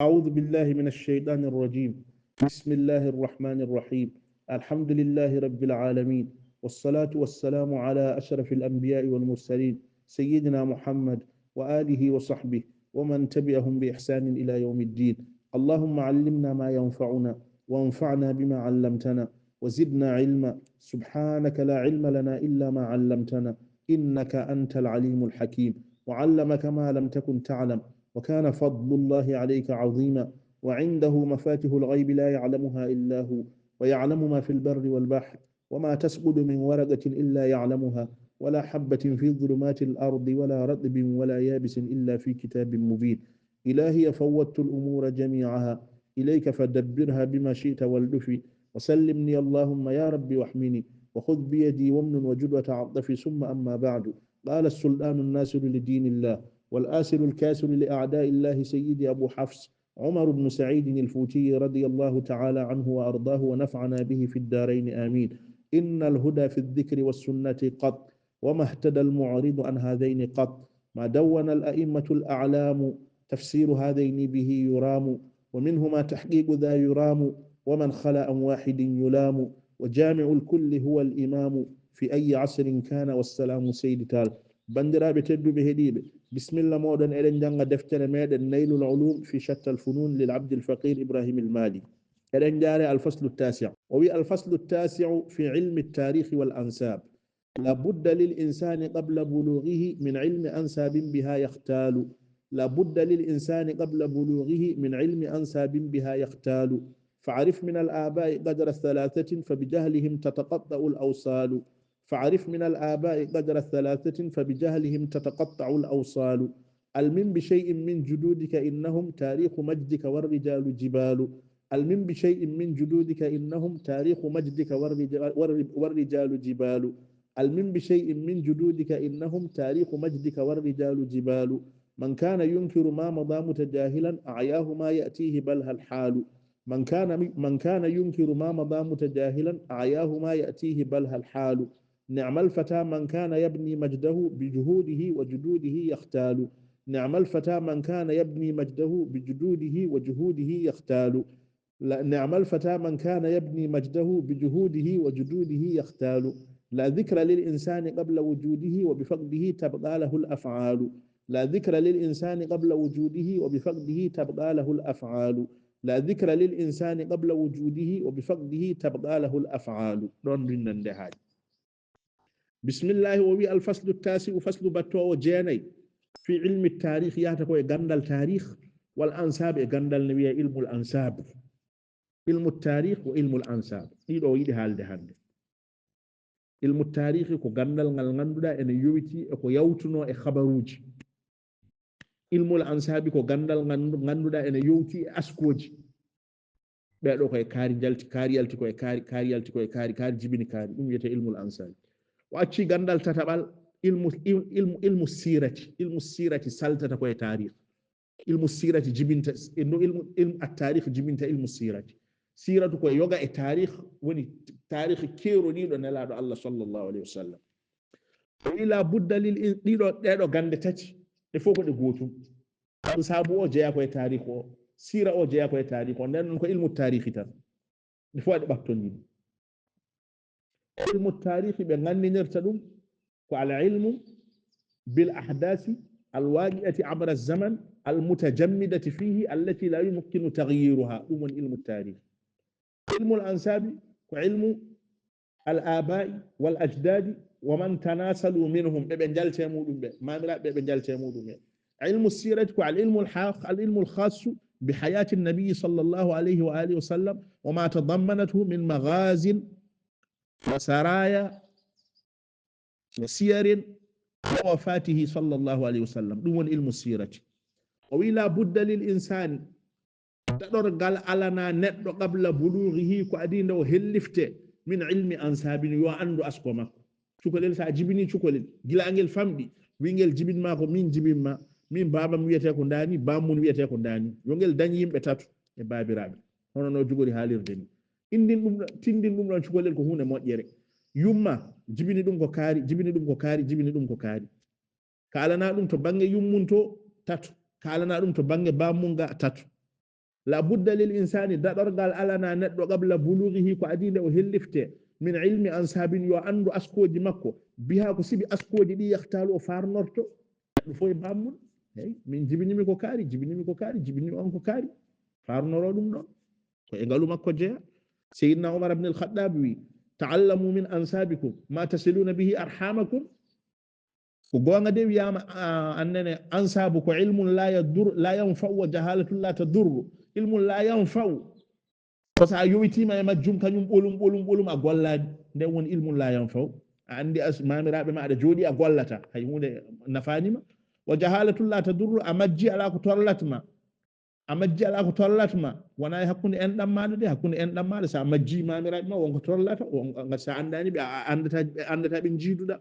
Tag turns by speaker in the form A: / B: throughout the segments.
A: أعوذ بالله من الشيطان الرجيم. بسم الله الرحمن الرحيم. الحمد لله رب العالمين، والصلاة والسلام على أشرف الأنبياء والمرسلين سيدنا محمد وآله وصحبه ومن تبعهم بإحسان إلى يوم الدين. اللهم علمنا ما ينفعنا وانفعنا بما علمتنا وزدنا علما. سبحانك لا علم لنا إلا ما علمتنا إنك أنت العليم الحكيم. وعلمك ما لم تكن تعلم، وكان فضل الله عليك عظيما. وعنده مفاتح الغيب لا يعلمها إلا هو، ويعلم ما في البر والبحر، وما تسقط من ورقة إلا يعلمها، ولا حبة في ظلمات الأرض ولا رطب ولا يابس إلا في كتاب مبين. إلهي فوضت الأمور جميعها إليك فدبرها بما شئت والدفي، وسلمني اللهم يا ربي واحمني، وخذ بيدي ومن وجد وتعطفي. ثم أما بعد، قال السلطان الناصر لدين الله والآسر الكاسر لأعداء الله سيدي أبو حفص عمر بن سعيد الفوتي رضي الله تعالى عنه وأرضاه ونفعنا به في الدارين آمين. إن الهدى في الذكر والسنة قط، وما اهتدى المعرض عن هذين قط. ما دون الأئمة الأعلام تفسير هذين به يرام، ومنهما تحقيق ذا يرام، ومن خلا عن واحد يلام. وجامع الكل هو الإمام في أي عصر كان، والسلام سيد تال. bandiraɓe tedduɓe heeɗiɓe، bisimilla moɗon eɗen janga deftere meɗen naylul ulum fi shatta alfunun lil abdi alfaqir ibrahim almali. eɗen jaare alfaslu التاسع. o wi alfaslu التاسع في علم التاريخ والأنساب. لا بد للإنسان قبل بلوغه من علم أنساب بها يختال. لا بد للإنسان قبل بلوغه من علم أنساب بها يختال. فعرف من الآباء قدر الثلاثة فبجهلهم تتقطع الأوصال. فعرف من الآباء قدر الثلاثة فبجهلهم تتقطع الأوصال. المن بشيء من جدودك إنهم تاريخ مجدك والرجال جبال. المن بشيء من جدودك إنهم تاريخ مجدك والرجال جبال. المن بشيء من جدودك إنهم تاريخ مجدك والرجال جبال. من كان ينكر ما مضى متجاهلا أعياه ما يأتيه بلها الحال. من كان ينكر ما مضى متجاهلا أعياه ما يأتيه بلها الحال. نعم الفتى من كان يبني مجده بجهوده وجدوده يختال. نعم الفتى من كان يبني مجده بجدوده وجهوده يختال. نعم الفتى من كان يبني مجده بجهوده وجدوده يختال. لا ذكر للإنسان قبل وجوده وبفقده تبقى له الأفعال. لا ذكر للإنسان قبل وجوده وبفقده تبقى له الأفعال. لا ذكر للإنسان قبل وجوده وبفقده تبقى له الأفعال. دون رنن بسم الله. ووي الفصل التاسع فصل بتو جاني في علم التاريخ ياتكو غندال تاريخ والأنساب غندال نبي علم الأنساب. علم التاريخ وعلم الأنساب ديدو يدي حالde hande. علم التاريخ ko gandal ngal ganduda ene yowiti e ko yawtuno e khabaruji. ilmul ansabi ko gandal ganduda ene yowti e askoji. bedo koy kaari jalti kaari yalti koy kaari yalti koy kaari jibini kaari dum yete ilmul ansabi. وأشي غندال تتبال علم السيرة. علم السيرة سالتة كوي تاريخ. علم السيرة جبنت إنه علم التاريخ جبنت علم السيرة. سيرة كوي يوغا التاريخ وني تاريخ كيرو نيدو نلادو الله صلى الله عليه وسلم. إلا بد للإنسان ديدو غند تاتي فوكو دي غوتو سابو او جيا كوي تاريخ او سيرة او جيا كوي تاريخ او نن كو علم التاريخ تان فو دي باكتون ني. علم التاريخ بغاني نرتا دوم وعلى علم بالأحداث الواقعة عبر الزمن المتجمدة فيه التي لا يمكن تغييرها. من علم التاريخ. علم الأنساب وعلم الآباء والأجداد ومن تناسلوا منهم ببنجال تيمودون ما ملا ببنجال تيمودون. علم السيرة والعلم العلم الخاص بحياة النبي صلى الله عليه وآله وسلم وما تضمنته من مغازٍ وسرايا وسير ووفاته صلى الله عليه وسلم. دون علم السيرة. وإلا بد للإنسان تدرجال علنا ند قبل بلوغه كأدين وهلفته من علم أنساب وعنده أسقما. شكلل سأجيبني شكلل جل أنجل فمدي وينجل جبين ما من جبين ما من بابا ميته كنداني بامون ميته كنداني ينجل دنيم بتاتو بابي رابي هنا نوجوري حالير دني إندين تندين دم شكلل كهونه موديره yumma jibini dum ko kaari jibini dum ko kaari jibini dum ko kaari kalana dum to bange yummunto tatu kalana dum to bange bamunga tatu la budda lil insani daɗorgal alana neɗɗo qabla bulughihi ko adinde o hellifte min ilmi ansabin yo andu askoji makko biha ko sibi askoji ɗi yahtalu o farnorto neɗɗo fof e bammum hey min jibinimi ko kaari jibinimi on ko kaari farnoro ɗum ɗon ko e ngalu makko jeeya seydna umar ibn al-khattab wi ta'allamu min ansabikum ma tasiluna bihi arhamakum ko gonga de wiyama annene ansabu ko ilmun la yanfa'u wa jahalatun la tadurru ilmun la yanfa'u ko sa yowitima e majjum kañum ɓolum a gollani nden woni ilmun la yanfa'u a andi mamiraɓe maɗa jooɗi a gollata hay hunde nafanima wa jahalatun la tadurru a majji ala ko torlatma wona e hakkunde enɗam maɗa de hakkunde enɗam maɗa sa majji mamiraɓe ma wonko torlata sa andani ɓe andata ɓe jiiduɗa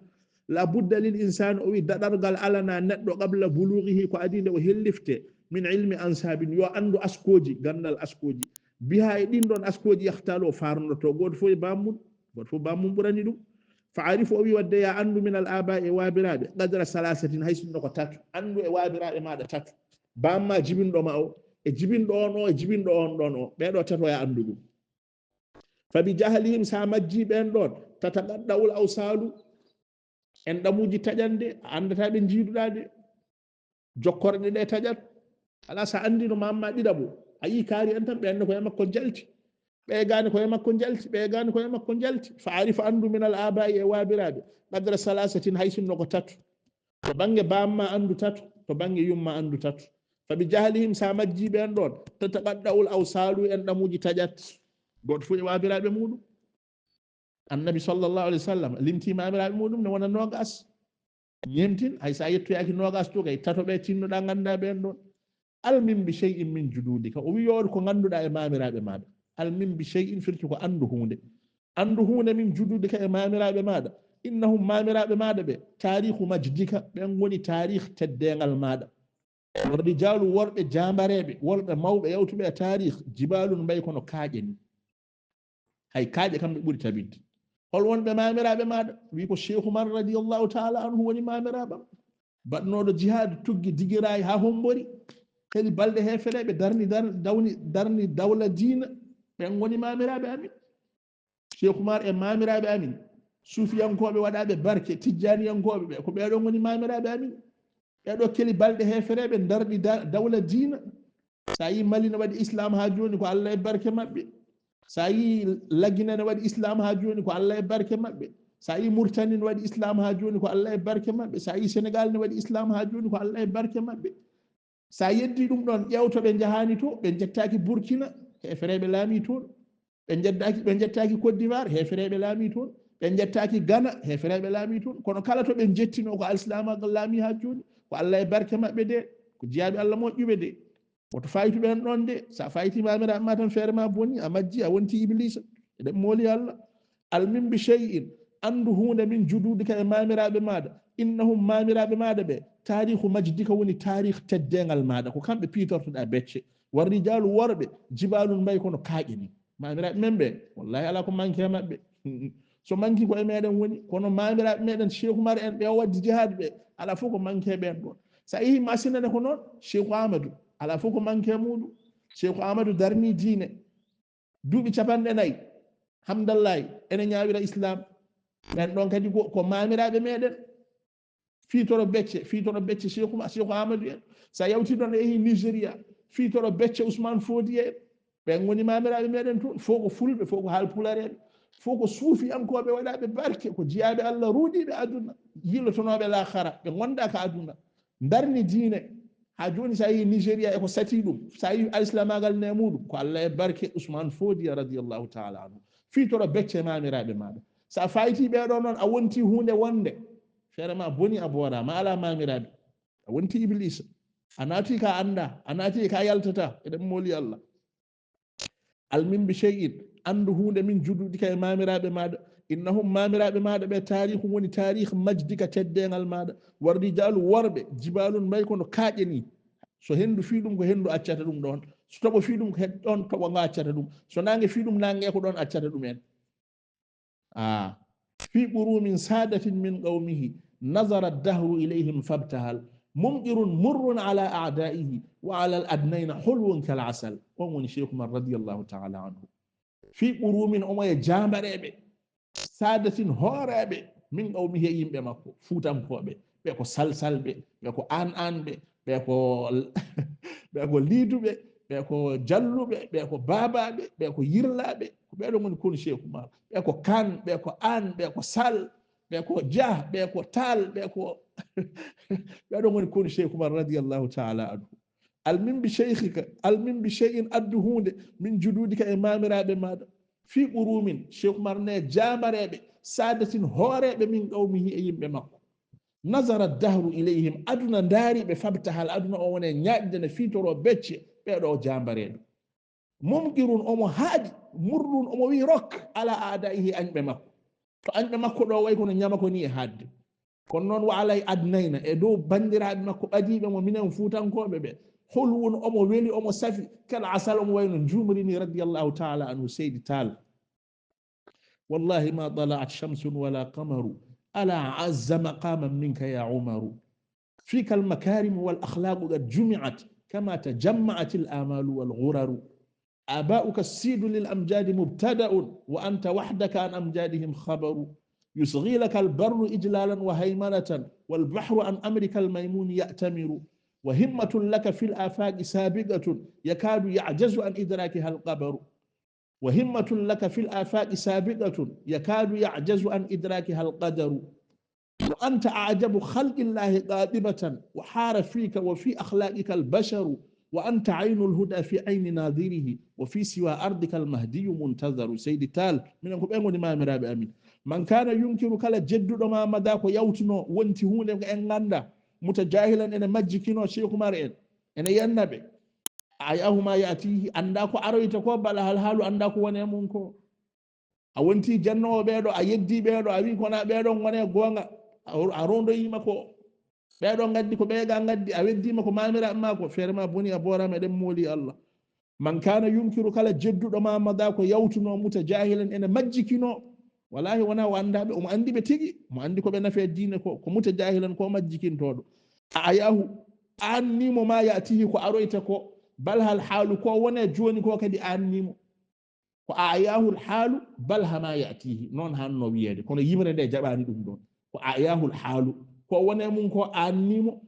A: la budda lil insani o wi daɗargal alana neɗɗo qabla bulughihi ko adinde o hellifte min ilmi ansabin yo andu askoji gandal askoji biha e ɗin ɗon askoji yahtalo o farnoto goto fof e bammum ɓurani ɗum fa arifu o wi wadde ya andu min al aba e wabiraɓe qadra salasatin hay sinno ko tatu andu e wabiraɓe maɗa tatu bamma jibinɗoma o e jibinɗo on o e jibinɗo on ɗon o ɓeɗo tatu ya andu ɗum fa bi jahlihim sa majji ɓen ɗon tataqadda'ul awsalu en ɗamuji taƴande a andata ɓe jiiduɗa de jokkorɗe ɗe taƴat ala sa andino mamma ɗiɗaɓo a yi kaari en tan ɓenne koye makko jalti ɓeygani koye makko jalti fa arifa andu min al abai e wabiraɓe qadra salasatin hay sinno ko tatu to bange bamma andu tatu to bange yumma andu tatu fa bi jahlihim sa majji ɓen ɗon tataqadda'ul awsalu en ɗamuji taƴat goto fu e wabiraɓe muɗum annabi sallallahu alaihi wasallam limti mamiraɓe muɗum ne wona nogas ñemtin hay sa yettoyaki nogas to kay tato ɓe tinnoɗa ganda ɓen ɗon almin bi shay'in min jududika o wi yoɗo ko ganduɗa e mamiraɓe maɗa almin bi shay'in firti ko andu hunde min jududika e mamiraɓe maɗa innahum mamiraɓe maɗa ɓe tarihu majdika ɓen woni tarih teddegal maɗa rijalu worɓe jambareɓe worɓe mawɓe yawtuɓe e tarih jibalun mbay kono kaaƴe ni hay kaaƴe kamɓe ɓuuri tabidde hol wonɓe mamiraɓe maɗa wi ko cheikh umar radiallahu taala anhu woni mamiraɓam baɗnoɗo jihad tuggi diguirayi ha hombori kadi balɗe hefereɓe darni dawla diina ɓen woni mamiraɓe amin cheikh umar e mamiraɓe amin suufiyankoɓe waɗaɓe barke tijjaniyankoɓe ɓe ko ɓeɗon woni mamiraɓe amin ɓeɗo keli balɗe hefereɓe darɗi dawla diina sa yi mali ne waɗi islam ha joni ko allah e barke mabɓe sa yi laggina ne waɗi islam ha joni ko allah e barke mabɓe sa yi Mauritanie ne waɗi islam ha joni ko allah e barke mabɓe sa yi Sénégal ne waɗi islam ha joni ko allah e barke mabɓe sa yeddi ɗum ɗon ƴewto ɓe jahani to ɓe jettaki Burkina hefereɓe laami toon ɓe jettaki Côte d'Ivoire hefereɓe laami toon ɓe jettaki Ghana hefereɓe laami toon kono kala to ɓe jettino ko alislamagal laami ha joni ko allah e barke mabɓe de ko jiyaɓe allah moƴƴuɓe de woto fayitu ɓen ɗon de sa fayti mamiraɓe ma tan feere ma boni a majji a wonti iblisa eɗen mooli allah almin bi shay'in andu hunde min jududika e mamiraɓe maɗa innahum mamiraɓe maɗa ɓe tarihu majdika woni tarih teddegal maɗa ko kamɓe pitortoɗa becce war rijalu worɓe jibalun mbay kono kaaƴe ni mamiraɓe men ɓe wallahi ala ko manque e mabɓe so manqui ko e meɗen woni kono mamiraɓe meɗen cheikh oumar en ɓe waddi jihad ɓe ala fof ko manque e ɓen ɗon sa yeehi masinane ko noon cheikh amadou ala fof ko manque e muɗum cheikh amadou darni diine duuɓi 40 hamdallahi ene ñawira islam ɓen ɗon kadi ko mamiraɓe meɗen fitoro becce cheikh amadou en sa yawti ɗon a yeehi nigéria fitoro becce ousmane fodi en ɓen woni mamiraɓe meɗen toon fof ko fulɓe fof ko haalpulareɓe fof ko suufiyankoɓe waɗaɓe barke ko jiyaɓe allah ruuɗiɓe aduna yillotonoɓe lahara ɓe gonda ka aduna darni diine ha joni sa yi nigéria eko sati ɗum sa yi alislamagal ne muɗum ko allah e barke ousmane fodi radiallahu taala anhu fitoro becce mamiraɓe maɗa sa fayti ɓeɗo noon a wonti hunde wonde feere ma boni a boora ma ala mamiraɓe a wonti iblisa a naati ka anda a naati ka yaltata eɗen mooli allah almin bi shay'in andu hunde min juɗuɗika e mamiraɓe maɗa innahum mamiraɓe maɗa ɓe tarihu woni tarih majdika teddegal maɗa war rijalu worɓe jibalun mbay kono kaaƴe ni so hendu fi ɗum ko hendu accata ɗum ɗon so toɓo fi ɗum ko ɗon toɓo ngo accata ɗum so nangue fi ɗum nangue ko ɗon accata ɗum en fi ɓurumin sadatin min qawmihi nazara dahru ilayhim fabtahal ممطر مر على أعدائه وعلى الأدنين حلو كالعسل ومن شيخ من رضي الله تعالى عنه في قروم أمي جامرة سادة هورة من قومه يمبي مكو فوتام كوبي بيكو سلسل بيكو آن بيكو ليدو بيكو جلو بيكو بابا بيكو يرلا بيكو من كل شيء كما بيكو كان بيكو آن بيكو سال بيكو جاه بيكو تال بيكو بيكو من كل شيء كما رضي الله تعالى عنه المن بشيخك المن بشيء أدهون من جدودك إمام رابي ماذا في قروم شيخ مرنة جامرة سادة هورة من قومه أيم بمكو نظر الدهر إليهم أدنى داري بفبتها الأدنى أولا نعدنا في ترو بيتش بيرو جامرة ممكن أمو هادي مر أمو ويروك على أعدائه أن بمكو فأن بمكو لو يكون نيامكو ني هادي كنون وعلى أدنينا إدو بندر أدمكو أديب ومنهم فوتان كوبي حلو أمو ويلي أمو سفي كالعسل أمو وين جومريني رضي الله تعالى عنه سيد تال والله ما طلعت شمس ولا قمر ألا عز مقاما منك يا عمر فيك المكارم والأخلاق قد جمعت كما تجمعت الآمال والغرر آباؤك السيد للأمجاد مبتدأ وأنت وحدك عن أمجادهم خبر يصغي لك البر إجلالا وهيمنة والبحر عن أمرك الميمون يأتمر وهمة لك في الآفاق سابقة يكاد يعجز عن إدراكها القبر وهمة لك في الآفاق سابقة يكاد يعجز عن إدراكها القدر وأنت أعجب خلق الله قاطبة وحار فيك وفي أخلاقك البشر وأنت عين الهدى في عين ناظره وفي سوى أرضك المهدي منتظر سيد تال من أنكم ما مراب أمين من كان ينكر كلا جد ما مداك يوتنو وانتهون أنغاندا متجاهلا أن مجكينو شيخ مارين أن ينبي ayahu ma yatihi anda ko aroyta ko bala hal halu anda ko wone mun ko a wonti jannowo ɓeeɗo a yeddi ɓeeɗo a wi kona ɓeeɗo wone gonga a rondoyima ko ɓeeɗo gaddi ko ɓeega gaddi a weddima ko mamiraɓe ma ko feere ma boni a borama eɗen mooli allah man kana yunkiru kala jedduɗo ma mada ko yawtuno muta jahilan ene majjikino wallahi wona o andaɓe omo andi ɓe tigi mo andi koɓe nafe diine ko muta jahilan ko majjikintoɗo a ayahu annimo ma yatihi ko aroyta ko bal hal halu ko wone joni ko kadi annimo ko ayahul halu bal hama yatihi non hanno wiyede kono yimre nde jaɓani ɗum ɗon ko ayahul halu ko wone mum ko annimo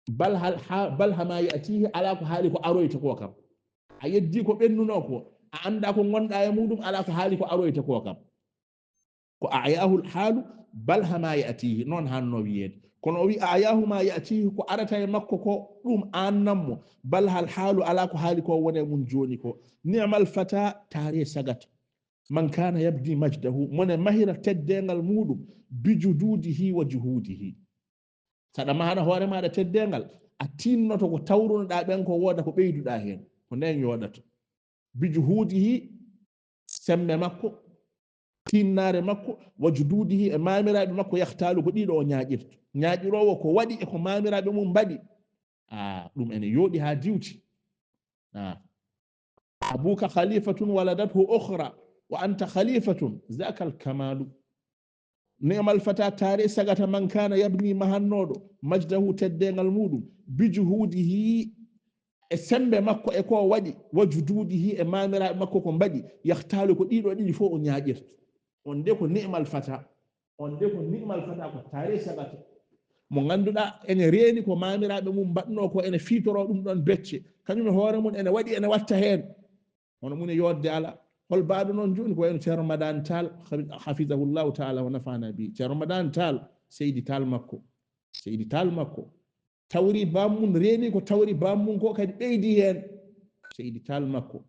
A: bal hama yatihi ala ko haali ko aroyta ko kam a yeddi ko ɓennuno ko a anda ko gonɗa e muɗum ala ko haali ko aroyta ko kam ko ayahul halu bal hama yatihi non hanno wiyede kono o wi ayahu ma yatihi ko arata e makko ko ɗum annanmo bal hal haalu ala ko haali ko wone mum joni ko ni'mal fata tare sagata man kana yabdi majdahu mone mahira teddengal muɗum bijududihi wa juhudihi saɗa mahana hoore maɗa teddengal a tinnoto ko tawrunoɗa ɓen ko woda ko ɓeyduɗa hen ko nden yoɗata bijuhudihi sembe makko tinnare makko wa jududihi e mamiraɓe makko yahtalu ko ɗiɗo o ñaƴirta ñaaƴirowo ko waɗi e ko mamiraɓe mum mbaɗi ɗum ene yooɗi ha diwti abuka khalifatun waladathu ukhra wa anta khalifatun zaka alkamalu ni'mal fata tare sagata man kana yabni mahannoɗo majdahu teddengal muɗum bijuhudihi e sembe makko e ko waɗi wa jududihi e mamiraɓe makko ko mbaɗi yahtalu ko ɗiɗo ɗiɗi fof o ñaaƴirta on de ko ni'mal fata ko tare sagata mo ganduɗa ene reeni ko mamiraɓe mum mbaɗno ko ene fiitoro ɗum ɗon becce kañum e hoore mum ene waɗi ene watta heen hono mune yodde ala hol mbaɗo noon joni ko wayno ceerno madane tall hafidahullahu taala wa nafana bi ceerno madane tall seydi tall makko tawri bammum reeni ko tawri bammum ko kadi ɓeydi heen seydi tall makko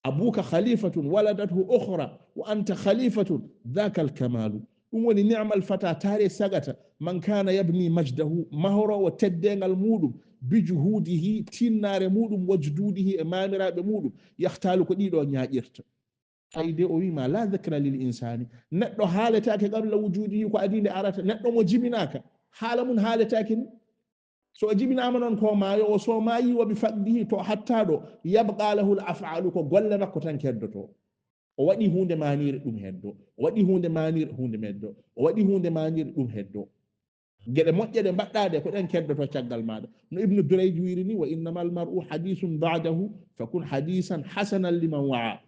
A: abuka khalifatun waladathu ukhra wa anta khalifatun dhaka alkamalu ɗum woni ni'mal fata tare sagata man kana yabni majdahu mahorowo teddengal muɗum bijuhudihi tinnare muɗum wajdudihi e mamiraɓe muɗum yahtalu ko ɗiɗo ñaƴirta ayde o wima la dhakra lil insani neɗɗo haaletake qabla wujudihi ko adinde arata neɗɗo mo jiminaka haala mum haaletake ni so o jibinama noon ko maayo o so maayi woɓe faqdihi to hatta ɗo yabqa lahu l afalu ko golle makko tan keddoto o waɗi hunde manire ɗum heddo o waɗi hunde manire hunde meddo o waɗi hunde manire ɗum heddo geɗe moƴƴe mbaɗɗade ko ɗen keddoto caggal maɗa no ibnu durayj wiri ni wa innamal mar'u hadithun ba'dahu fakun hadisan hasanan liman wa'a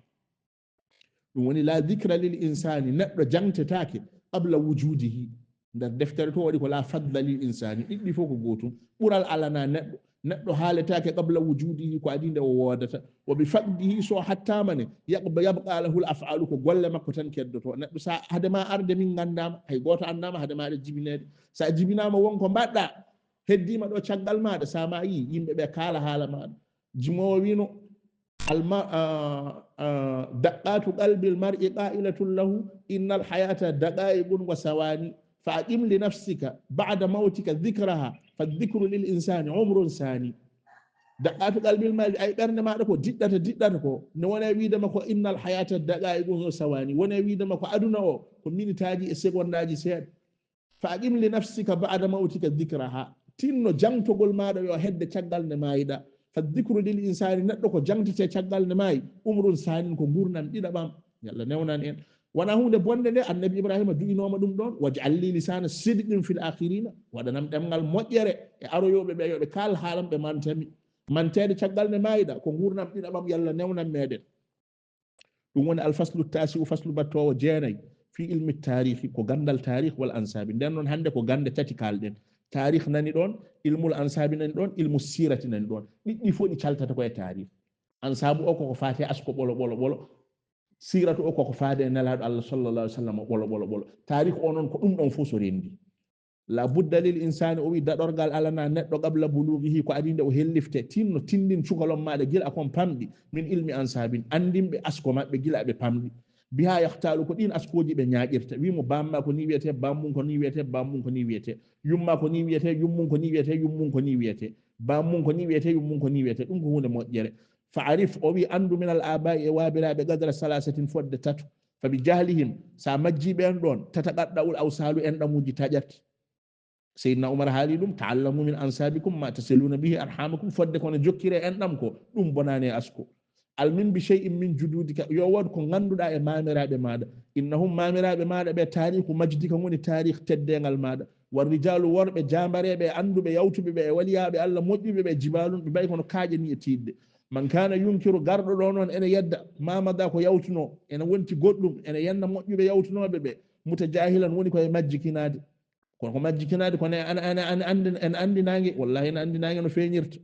A: ɗum woni la dhicra lil insani neɗɗo jangtetake qabla wujudihi nder deftere to waɗi ko la fadla lil insani ɗiɗɗi fof ko gotum ɓural alana neɗɗo haaletake qabla wujudihi ko adi nde o wodata wa bi faqdihi so hattamane yabqa lahu l af'alu ko golle makko tan keddoto neɗɗo sa hadema arde min gandama hay goto andama hadema aɗa jibinede sa jibinama wonko mbaɗɗa heddima ɗo caggal maɗa sa ma yi yimɓeɓe kaala haala maɗa jimowo wino daqqatu qalbi l mar'i qa'ilatun lahu inna al hayata daqa'iqun wa sawani fa aqim li nafsika ba'da mawtika dhikraha fa dhikru lil insani umrun sani daqqatu qalbi l mar'i ay ɓernde maɗa ko diɗɗata ko no wone widema ko inna al hayata daqa'iqun wa sawani wone widema ko aduna o ko minitaji e secondaji seeɗa fa aqim li nafsika ba'da mawtika dhikraha tinno jangtogol maɗa yo hedde caggal nde mayiɗa fa dhikru lil insani neɗɗo ko jangtete caggal nde maayi umrun sanin ko gurnam ɗiɗaɓam yalla newnan en wona hunde bonde nde annabi ibrahima du'inoma ɗum ɗon waj'al li lisana sidqin fil akhirina waɗanam ɗemgal moƴƴere e aroyoɓe ɓe yoɓe kal haalam ɓe mantami mantede caggal nde mayiɗa ko gurnam ɗiɗaɓam yalla newnan meɗen ɗum woni alfaslu tasi'u faslu battowo jeenayi fi ilmi tarihi ko gandal tarih wal ansabi nden noon hande ko gande tati kalɗen tarih nani ɗon ilmul ansabi nani ɗon ilmu sirati nani ɗon ɗiɗɗi fof ɗi caltata koye tarih ansabu o koko fate asko ɓolo siratu o koko faade e nelaɗo allah sallallah alih w sallam ɓolo tarih o noon ko ɗum ɗon fof so rendi la budda lil insani o wi daɗorgal alana neɗɗo qabla bulughihi ko adinde o hellifte tinno tindin cukalon maɗa gila akon pamɗi min ilmi ansabin andinɓe asko maɓɓe gila ɓe pamɗi biha yahtalu ko ɗin askoji ɓe ñaƴirta wimo bamma ko ni wiyete bammum ko ni wiyete bammum ko ni wiyete yumma ko ni wiyete yummum ko ni wiyete yummum ko ni wiyete bammum ko ni wiyete yummum ko ni wiyete ɗum ko hunde moƴƴere fa arif o wi andu min al abai e wabiraɓe gadra salasatin fodde tatu fa bi jahlihim sa majjiɓe en ɗon tataqaɗɗa'ul awsalu en ɗamuji taƴat seydna oumar haali ɗum taallamu min ansabikum ma tasiluna bihi arhamakum fodde kono jokkire en ɗam ko ɗum bonani e asko almin bi shay'in min jududika yo wod ko ganduɗa e mamiraɓe maɗa innahum mamiraɓe maɗa ɓe tarihu majdika woni tarih teddengal maɗa war rijalu worɓe jambareɓe anduɓe yawtuɓe ɓe e waliyaɓe allah moƴƴuɓe ɓe jibalum ɓe mbayi kono kaaƴe ni e tiɗde man kana yunkiru garɗo ɗo noon ene yedda mamada ko yawtuno ene wonti goɗɗum ene yenna moƴƴuɓe yawtunoɓe ɓe muta jahilan woni koye majjikinade kono ko majjikinade kono en andinage wallahi en andinage no feñirta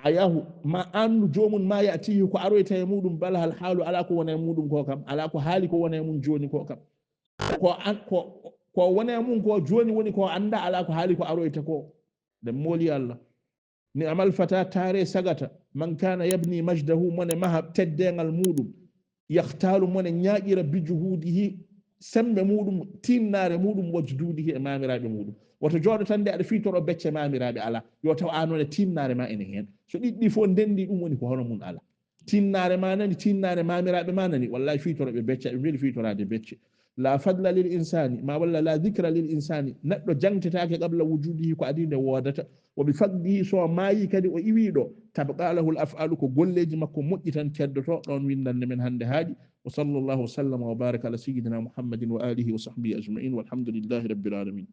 A: ayahu ma andu jomum ma yatihi ko aroyta e muɗum bala hal haalu ala ko wone muɗum ko kam ala ko haali ko wone mum joni ko kam ko wone mum ko joni woni ko anda ala ko haali ko aroyta ko nden mooli allah ni amal fata tare sagata man kana yabni majdahu mone maha teddengal muɗum yahtalu mone ñaƴira bijuhudihi sembe muɗum tinnare muɗum wajdudihi e mamiraɓe muɗum woto jooɗo tan nde aɗa fitoro becce mamiraɓe ala yo taw anone tinnare ma ene hen so ɗiɗɗi fof ndendi ɗum woni ko hono mum ala tinnare ma nani tinnare mamiraɓe ma nani wallahi fitoroɓe becce ɓe mbiɗa fitorade becce la fadla lil insani ma walla la dhicra lil insani neɗɗo jangtetake qabla wujudihi ko adi nde wodata wo bi faqdihi so maayi kadi o iwiɗo tabqa lahu l af'alu ko golleji makko moƴƴi tan keddoto ɗon windande men hande haaɗi wa sallallahu wa sallama wa baraka ala sayyidina muhammadin wa alihi wa sahbihi ajma'in walhamdulillahi rabbil alamin